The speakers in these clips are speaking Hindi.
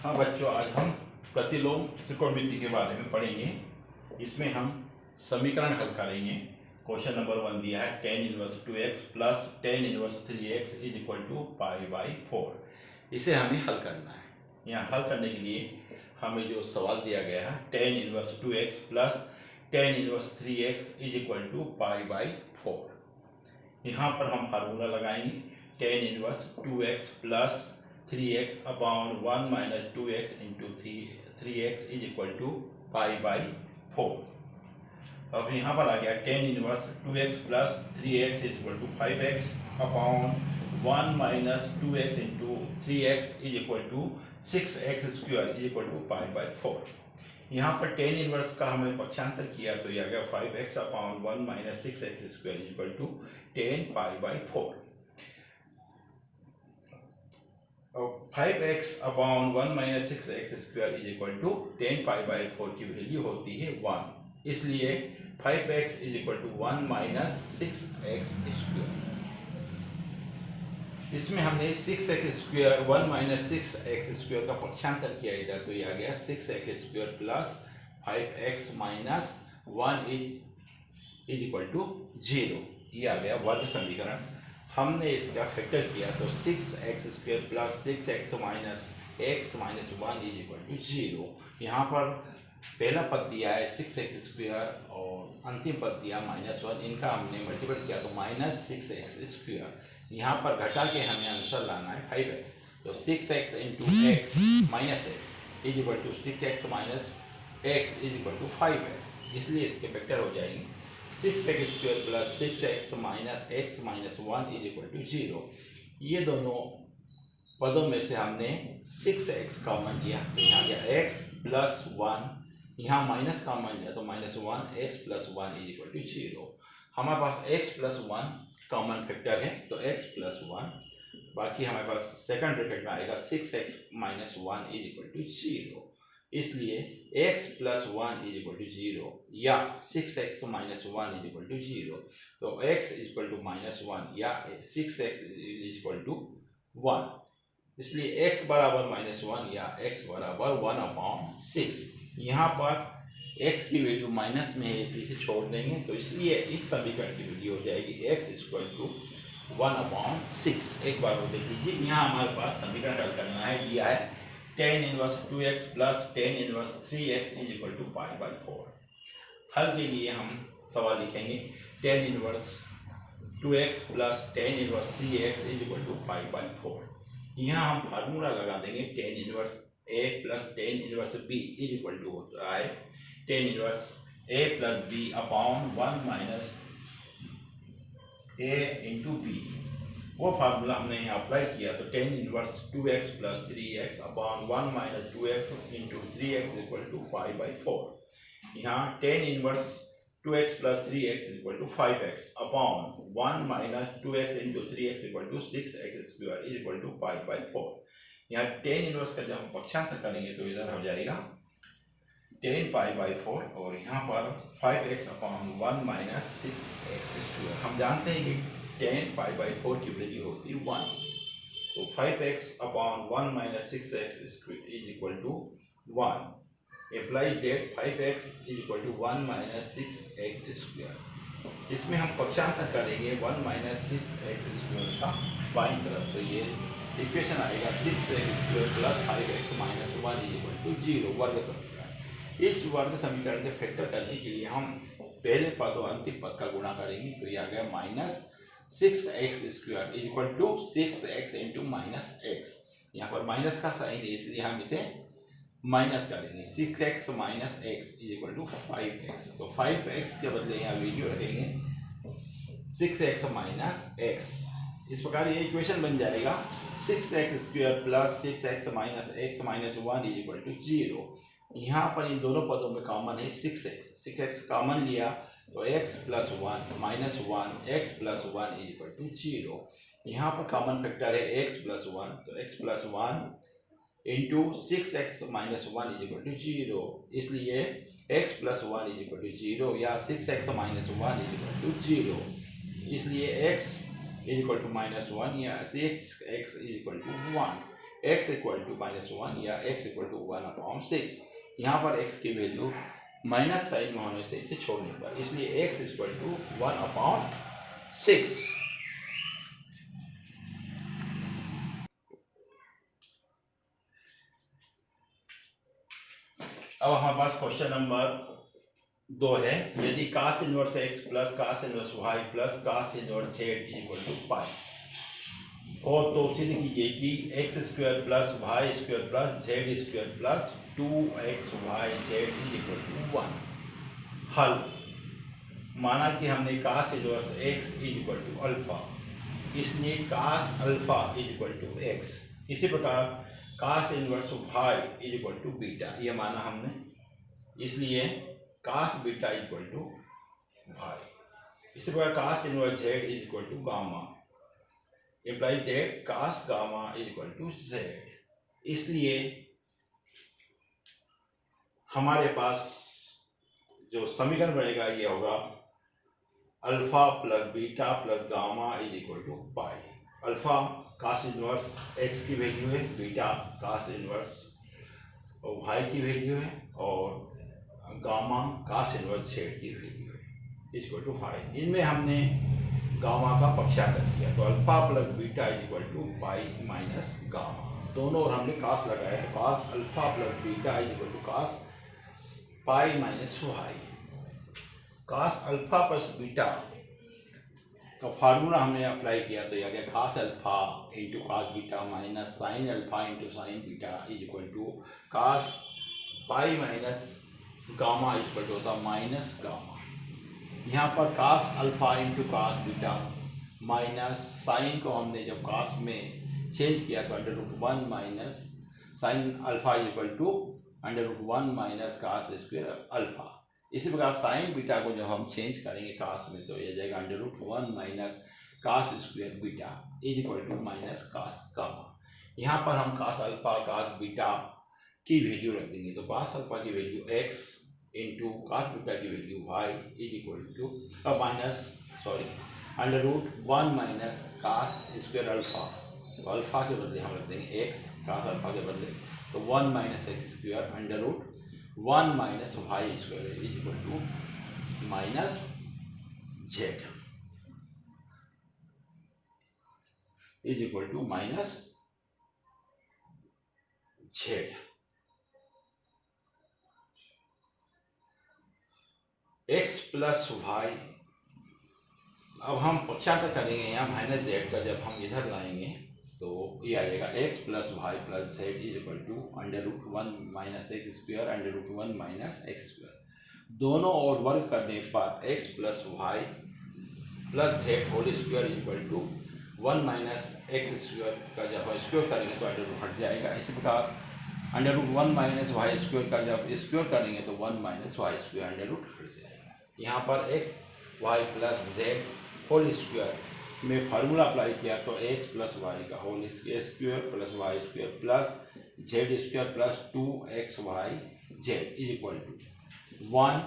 हाँ बच्चों, आज हम प्रतिलोम त्रिकोणमिति के बारे में पढ़ेंगे। इसमें हम समीकरण हल करेंगे। क्वेश्चन नंबर 1 दिया है tan inverse 2x plus tan inverse 3x is equal to π/4। इसे हमें हल करना है। यहाँ हल करने के लिए हमें जो सवाल दिया गया है tan inverse 2x plus tan inverse 3x is equal to π/4। यहाँ पर हम फार्मूला लगाएंगे tan inverse 2x plus 3x upon 1 minus 2x into 3x is equal to π/4। अब यहाँ पर आ गया tan inverse 2x plus 3x is equal to 5x upon 1 minus 2x into 3x is equal to 6x square is equal to π/4। यहाँ पर tan इनवर्स का हमने पक्षांतर किया तो यह आ गया 5x upon 1 minus 6x square is equal to 10 π/4। और 5x upon 1 minus 6x square is equal to 10 π/4 की वैल्यू होती है 1, इसलिए 5x is equal to 1 minus 6x square. इसमें हमने 6x square 1 minus 6x square का पक्षांतर किया इधर, तो यह आ गया 6x square plus 5x minus 1 is equal to 0। ये आ गया वर्ग समीकरण। हमने इसका फैक्टर किया तो 6x square plus 6x minus x minus 1 is equal to 0। यहाँ पर पहला पद दिया है 6x स्क्वायर और अंतिम पद दिया -1, इनका हमने मल्टीपल किया तो माइनस 6x स्क्वायर। यहाँ पर घटा के हमें आंसर लाना है 5x, तो 6x into x minus x is equal to 6x minus x is equal to 5x, इसलिए इसके फैक्टर हो जाएंगे 6x square plus 6x minus x minus 1 is equal to 0। ये दोनों पदों में से हमने 6x कॉमन लिया तो यहाँ गया x प्लस 1, यहाँ माइनस कॉमन लिया तो -1 x plus 1 is equal to 0। हमारे पास x प्लस 1 कॉमन फैक्टर है तो x प्लस 1, बाकी हमारे पास सेकंड ब्रैकेट में आएगा 6x minus 1 is equal to 0, इसलिए x plus 1 is equal to 0 या 6x minus 1 is equal to 0। तो x इज इक्वल टू -1 या 6x इज इक्वल टू 1, इसलिए x बराबर -1 या x बराबर 1/6। यहाँ पर x की वैल्यू माइनस में है इसलिए इसे छोड़ देंगे, तो इसलिए इस समीकरण की वैल्यू हो जाएगी x इज इक्वल टू 1/6। एक बार वो देख लीजिए, यहाँ हमारे पास समीकरण हल करना है, दिया है tan inverse 2x plus tan inverse 3x is equal to π/4। हल के लिए हम सवाल लिखेंगे tan inverse 2x plus tan inverse 3x is equal to π/4। यहाँ हम फार्मूला लगा देंगे tan inverse a plus tan inverse b is equal to होता है tan inverse a plus b upon 1 minus a into b। वो फार्मूला हमने यहाँ अप्लाई किया तो tan inverse 2x plus 3x upon 1 minus 2x into 3x equal to 5/4। यहाँ tan inverse 2x plus 3x equal to 5x upon 1 minus 2x into 3x equal to 6x square is equal to 5/4। यहाँ tan इनवर्स का जब हम पक्षांतर करेंगे तो इधर हो जाएगा 10 π/4 और यहाँ पर 5x upon 1 minus 6x square. हम जानते हैं कि 10 π/4 की वैल्यू होती है 1, तो 5x upon 1 minus 6x is equal to 1। Apply that 5x is equal to 1 minus 6x square. इसमें हम पक्षांतर करेंगे 1 माइनस 6x स्क्वायर का बाईं तरफ, तो ये इक्वेशन आएगा 6x square plus 5x minus 1 is equal to 0 वर्ग समीकरण। इस वर्ग समीकरण के फैक्टर करने के लिए हम पहले पद और अंतिम पद का गुणा करेंगे, तो ये आ गया minus 6x square is equal to 6x into minus x। यहाँ पर माइनस का साइन है इसलिए हम इसे माइनस करेंगे, 6x minus x is equal to 5x। तो 5x के बदले यहाँ वैल्यू रखेंगे 6x माइनस x। इस प्रकार ये इक्वेशन बन जाएगा 6x square plus 6x minus x minus 1 is equal to 0। यहाँ पर इन दोनों पदों में कॉमन है 6x कॉमन लिया तो x plus 1 minus 1 x plus 1 is equal to 0। यहाँ पर कॉमन फैक्टर है x प्लस 1, तो x plus 1 into 6x minus 1 is equal to 0, इसलिए x plus 1 is equal to 0 या 6x minus 1 is equal to 0, इसलिए x इज इक्वल टू -1 या 6x is equal to 1। x equal to -1 या x इक्वल टू 1/6। यहाँ पर x की वैल्यू माइनस साइन में होने से इसे छोड़ने पर, इसलिए x इक्वल टू 1/6। अब हमारे पास क्वेश्चन नंबर 2 है। यदि cos inverse x plus cos inverse y plus cos inverse z equal to pi हो तो सिद्ध कीजिए कि X square plus Y square plus Z square plus 2xyz equal to 1। हल, माना कि हमने cos inverse x equal to alpha, इसलिए cos alpha equal to x। इसी प्रकार cos inverse y equal to beta, ये माना हमने, इसलिए cos beta equal to y। इसी प्रकार cos inverse z equal to gamma, implies that cos gamma is equal to z। इसलिए हमारे पास जो समीकरण बनेगा ये होगा alpha plus beta plus gamma is equal to pi. Alpha cos inverse x की वैल्यू है, बीटा cos इनवर्स y की वैल्यू है और गामा cos इनवर्स z की वैल्यू है इक्वल टू 5। इनमें हमने गामा का पक्षाघात किया तो alpha plus beta equal to pi minus gamma, दोनों और हमने कास लगाया तो cos alpha plus beta equal to cos pi minus Y. Cos alpha plus beta का फार्मूला हमने अप्लाई किया तो यह गया cos alpha into cos beta minus sine alpha into sine beta equal to cos pi minus gamma equal to होता माइनस गामा। यहाँ पर cos alpha into cos beta minus sine को हमने जब कास में चेंज किया तो √1 minus sine alpha equal to √1 minus cos square alpha. इसी प्रकार साइन बीटा को जब हम चेंज करेंगे कास में तो यह जाएगा √1 minus cos square beta equal to minus cos gamma. यहाँ पर हम कास अल्फा कास बीटा की वैल्यू रख देंगे तो कास अल्फा की value x into cos beta की value y is equal to √1 minus cos square alpha, तो अल्फा के बदले हम रख देंगे x, कास अल्फा के बदले तो 1 minus X square √1 minus Y square is equal to minus Z is equal to minus Z. x plus Y, अब हम पक्षांतर करेंगे यहाँ माइनस जेड का, जब हम इधर लाएंगे तो ये आ जाएगा x plus Y plus Z is equal to √1 minus X square √1 minus X square. दोनों ओर वर्ग करने पर x plus Y plus Z whole square is equal to 1 minus X square का जब हम स्क्वायर करेंगे तो अंडर हट जाएगा। इसी प्रकार √1 माइनस वाई स्क्वायर का जब स्क्वायर करेंगे तो 1 माइनस वाई स्क्वायर अंडर हट जाएगा। यहाँ पर x Y plus Z whole square में फार्मूला अप्लाई किया तो x प्लस वाई का whole square plus Y square plus Z square plus 2xyz is equal to 1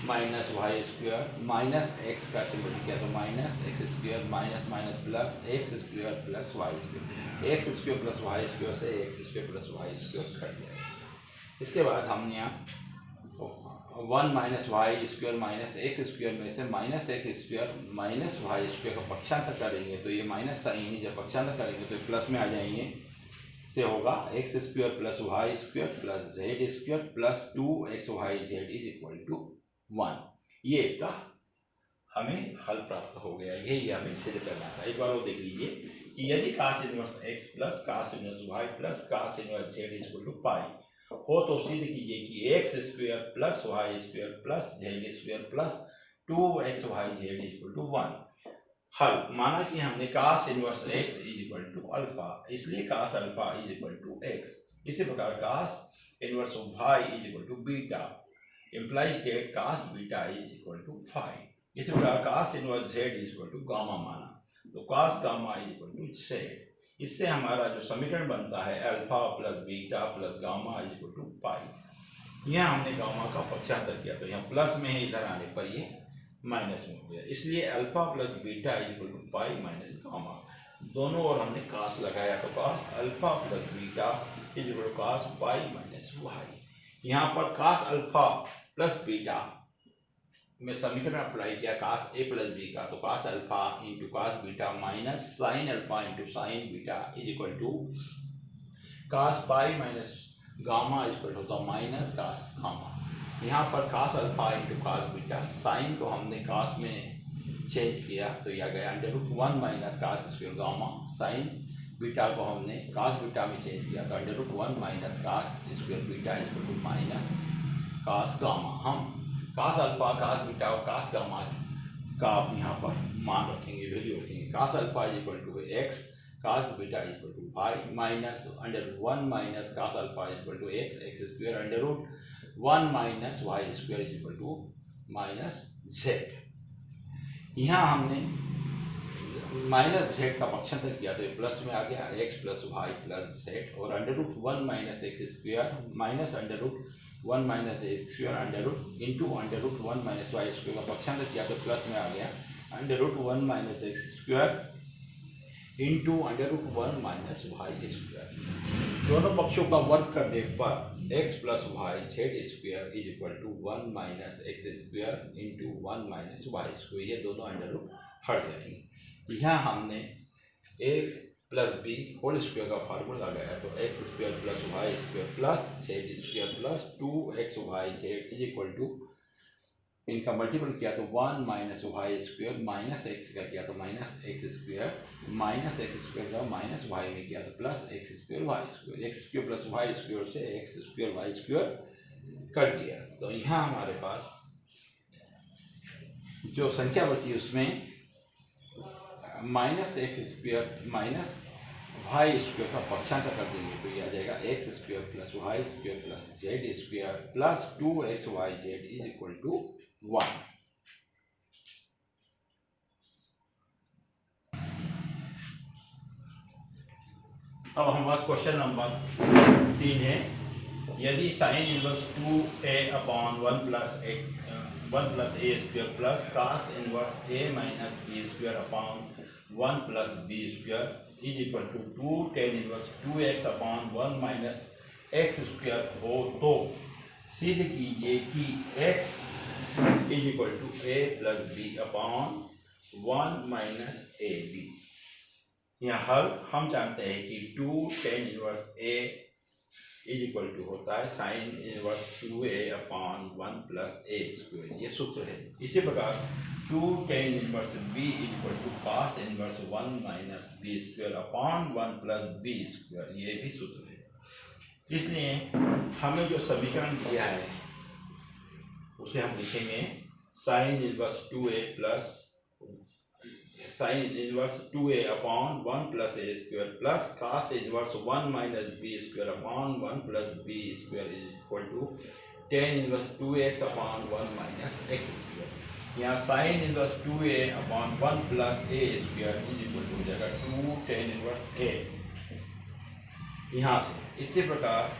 minus Y square minus x का सिंबल किया तो minus X square minus minus plus X square plus Y square, X square plus Y square से X square plus Y square cut जाएगा। इसके बाद हमने यहाँ 1 minus Y square minus X square में से minus X square minus Y square का पक्षांतर करेंगे तो ये माइनस साइन जब पक्षांतर करेंगे तो प्लस में आ जाएंगे, से होगा X square plus Y square plus Z square plus 2xyz is equal to 1। ये इसका हमें हल प्राप्त हो गया, यही हमें सिद्ध करना था। एक बार वो देख लीजिए कि यदि cos inverse x plus cos inverse y plus cos inverse z is equal to pi हो तो सिद्ध कीजिए कि X square plus Y square plus Z square plus 2xyz is equal to 1। हल, माना कि हमने cos inverse x is equal to alpha, इसलिए cos alpha is equal to x। इसी प्रकार cos inverse y is equal to beta implies that cos beta is equal to 5। इसी प्रकार cos inverse z is equal to gamma माना तो cos gamma is equal to z। इससे हमारा जो समीकरण बनता है alpha plus beta plus gamma is equal to pi. यहाँ हमने गामा का पक्षांतर किया तो यहाँ प्लस में है, इधर आने पर ये माइनस में हो गया, इसलिए alpha plus beta is equal to pi minus gamma. दोनों ओर हमने कास लगाया तो cos alpha plus beta is equal to cos pi minus Y. यहाँ पर कास अल्फा प्लस बीटा में समीकरण अप्लाई किया कास ए प्लस बी का, तो cos alpha into cos beta minus sine alpha into sine beta is equal to cos pi minus gamma is equal to minus cos gamma. यहाँ पर cos alpha into cos beta, sine को हमने कास में चेंज किया तो यह गया √1 minus cos square gamma. Sine beta को हमने कास बीटा में चेंज किया तो √1 minus cos square beta is equal to minus cos gamma. हम कास अल्फा कास बीटा और कास गामा का आप यहाँ पर मान रखेंगे, वैल्यू रखेंगे। Cos alpha is equal to X, cos beta is equal to Y minus √1 minus cos alpha is equal to X, X square √1 minus Y square is equal to minus Z. यहाँ हमने माइनस जेड का पक्षांतर किया तो ये प्लस में आ गया X plus Y plus Z, और √1 minus X square minus √1 minus X square into √1 minus Y square का पक्षांतर किया तो प्लस में आ गया √1 minus X square into √1 minus Y square. दोनों पक्षों का वर्ग करने पर X plus Y Z square is equal to 1 minus X square into 1 minus Y square, ये दोनों अंडर हट जाएंगे। यहाँ हमने A plus B whole square का फार्मूला लगाया तो X square plus Y square plus Z square plus 2x Y Z is equal to, इनका मल्टीपल किया तो 1 minus Y square minus X का किया तो माइनस एक्स स्क्वायर का माइनस वाई में किया तो plus X square plus Y square से एक्स वाई स्क्वायर कर दिया। तो यहाँ हमारे पास जो संख्या बची उसमें minus X square minus Y square का पक्षांतर कर देंगे तो ये आ जाएगा X square plus Y square plus Z square plus 2x Y Z is equal to 1। अब हमारे पास क्वेश्चन नंबर 3 है। यदि sine inverse 2a upon 1 plus a square plus cos inverse a minus b square upon 1 plus b square is equal to 2 tan inverse 2x upon 1 minus x square हो तो सिद्ध कीजिए कि x is equal to a plus b upon 1 minus ab। यहाँ हल हम जानते हैं कि 2 tan inverse a is equal to होता है sine inverse 2a upon 1 plus a square, ये सूत्र है। इसी प्रकार 2 tan inverse b is equal to cos inverse 1 minus b square upon 1 plus b square, ये भी सूत्र है। इसलिए हमें जो समीकरण दिया है उसे हम लिखेंगे sine inverse 2a plus sine inverse 2a upon 1 plus a square plus cos inverse 1 minus b square upon 1 plus b square is equal to tan inverse 2x upon 1 minus x square. यहाँ sine inverse 2a upon 1 plus a square is equal to हो जाएगा 2 tan इनवर्स a। यहाँ से इसी प्रकार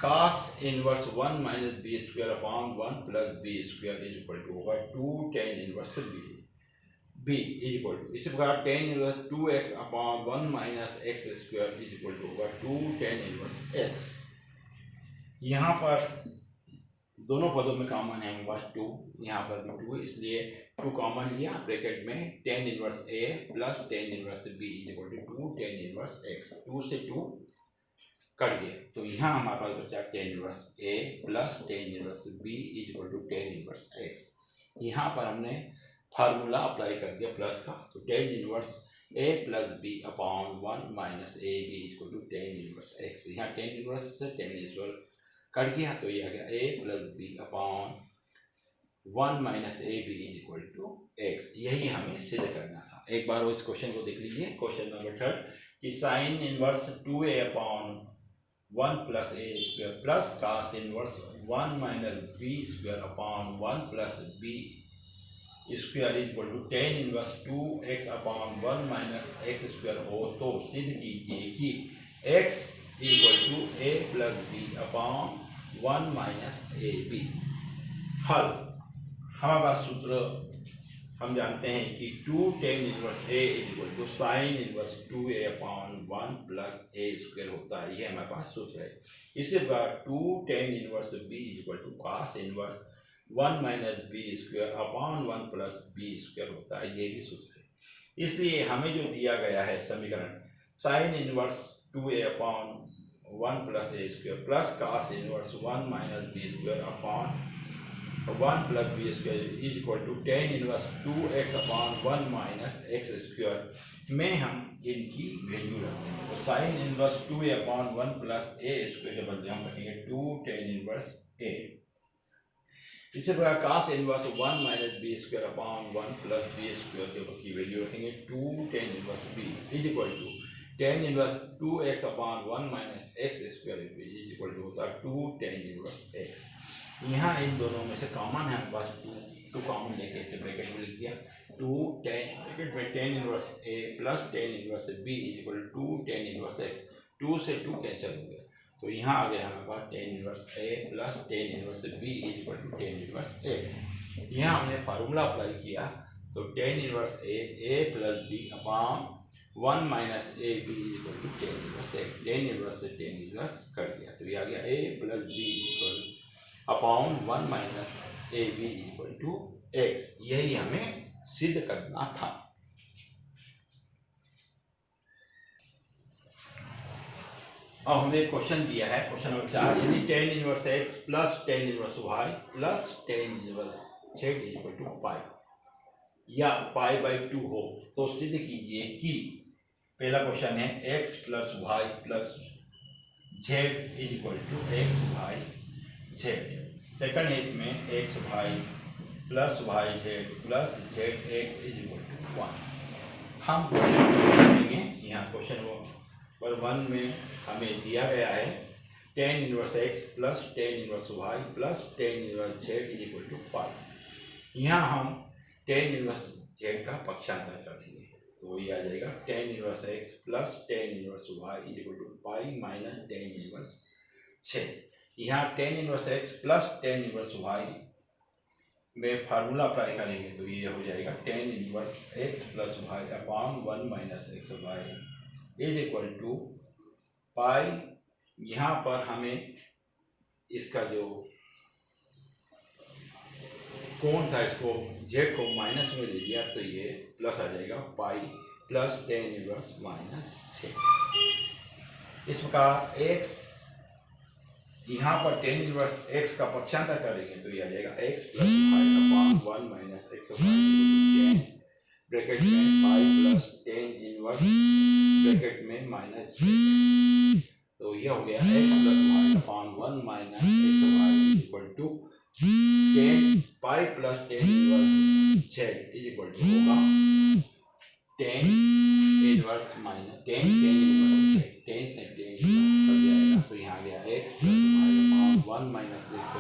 cos inverse 1 minus b square upon 1 plus b square is equal to होगा 2 tan inverse b is equal to, इसी प्रकार tan inverse 2x upon 1 minus x square is equal to होगा 2 tan इनवर्स x। यहाँ पर दोनों पदों में कॉमन है हमारे पास 2, यहाँ पर भी 2, इसलिए 2 कॉमन लिया, ब्रैकेट में tan inverse a plus tan inverse b is equal to 2 tan inverse x, 2 से 2 कट गया तो यहाँ हमारे पास बचा tan inverse a plus tan inverse b is equal to tan inverse x। यहाँ पर हमने फार्मूला अप्लाई कर दिया प्लस का, तो tan inverse a plus b upon 1 minus a b equal to tan inverse x। यहाँ tan इनवर्स से tan इनवर्स कट गया तो ये आ गया a plus b upon 1 minus a b equal to x। यही हमें सिद्ध करना था। एक बार वो इस क्वेश्चन को देख लीजिए, क्वेश्चन नंबर 3 कि sine inverse 2a upon 1 plus a square plus cos inverse 1 minus b square upon 1 plus b square is equal to tan inverse 2x upon 1 minus x square हो तो सिद्ध कीजिए कि x equal to a plus b upon 1 minus ab। हल हमारे पास सूत्र हम जानते हैं कि 2 tan inverse a is equal to sine inverse 2a upon 1 plus a square होता है। ये हमारे पास सूत्र है। इसी प्रकार 2 tan inverse b is equal to cos inverse 1 minus b square upon 1 plus b square होता है। ये भी सूत्र है। इसलिए हमें जो दिया गया है समीकरण sine inverse 2a upon 1 plus a square plus cos inverse 1 minus b square upon 1 plus B square is equal to tan inverse 2x upon 1 minus X square में हम इनकी वैल्यू रखते हैं। तो sine inverse 2a upon 1 plus a square के बदले हम रखेंगे 2 tan इनवर्स a। इसी प्रकार cos inverse 1 minus B square upon 1 plus B square की वैल्यू रखेंगे 2 tan inverse b is equal to tan inverse 2x upon 1 minus X square is equal to होता है 2 tan इनवर्स x। यहाँ इन दोनों में से कॉमन है हमारे पास 2 कॉमन लेके इसे ब्रैकेट में लिख दिया 2 tan ब्रैकेट में tan inverse a plus tan inverse b is equal to 2 tan inverse x। 2 से 2 कैंसिल हो गया तो यहाँ आ गया हमारे पास tan inverse a plus tan inverse b is equal to tan inverse x। यहाँ हमने फार्मूला अप्लाई किया तो tan inverse a plus b upon 1 minus A B is equal to tan inverse x। tan inverse से tan इनवर्स कर दिया तो ये आ गया a plus b equal upon 1 minus A B equal to X. यही हमें सिद्ध करना था। अब हमें क्वेश्चन दिया है क्वेश्चन नंबर 4 यदि tan inverse x plus tan inverse y plus tan inverse z equal to pi या पाई बाई 2 हो तो सिद्ध कीजिए कि पहला क्वेश्चन है x plus y plus z is equal to X Y Z. Second है इसमें X Y plus Y Z plus Z X is equal to 1। हम क्वेश्चन करेंगे। यहाँ क्वेश्चन नंबर 1 में हमें दिया गया है tan inverse x plus tan inverse y plus tan inverse z is equal to pi. यहाँ हम tan इनवर्स जेड का पक्षांतर कर देंगे तो ये आ जाएगा tan inverse x plus tan inverse y is equal to pi minus tan inverse z. यहाँ tan inverse x plus tan inverse y में फार्मूला अप्लाई करेंगे तो ये हो जाएगा tan inverse x plus y upon 1 minus x y is equal to pi. यहाँ पर हमें इसका जो कोण था इसको z को माइनस में ले लिया तो ये प्लस आ जाएगा पाई plus tan inverse minus z। इस प्रकार x यहाँ पर tan इनवर्स x का पक्षांतर करेंगे तो ये आ जाएगा x plus pi upon 1 minus x y bracket में pi plus tan inverse bracket में माइनस z। तो ये हो गया x plus y upon 1 minus x y equal to tan pi plus tan inverse z is equal to होगा tan inverse minus tan inverse z। tan से tan इनवर्स कर दिया जाएगा तो यहाँ आ गया x प्लस 1 माइनस एक्स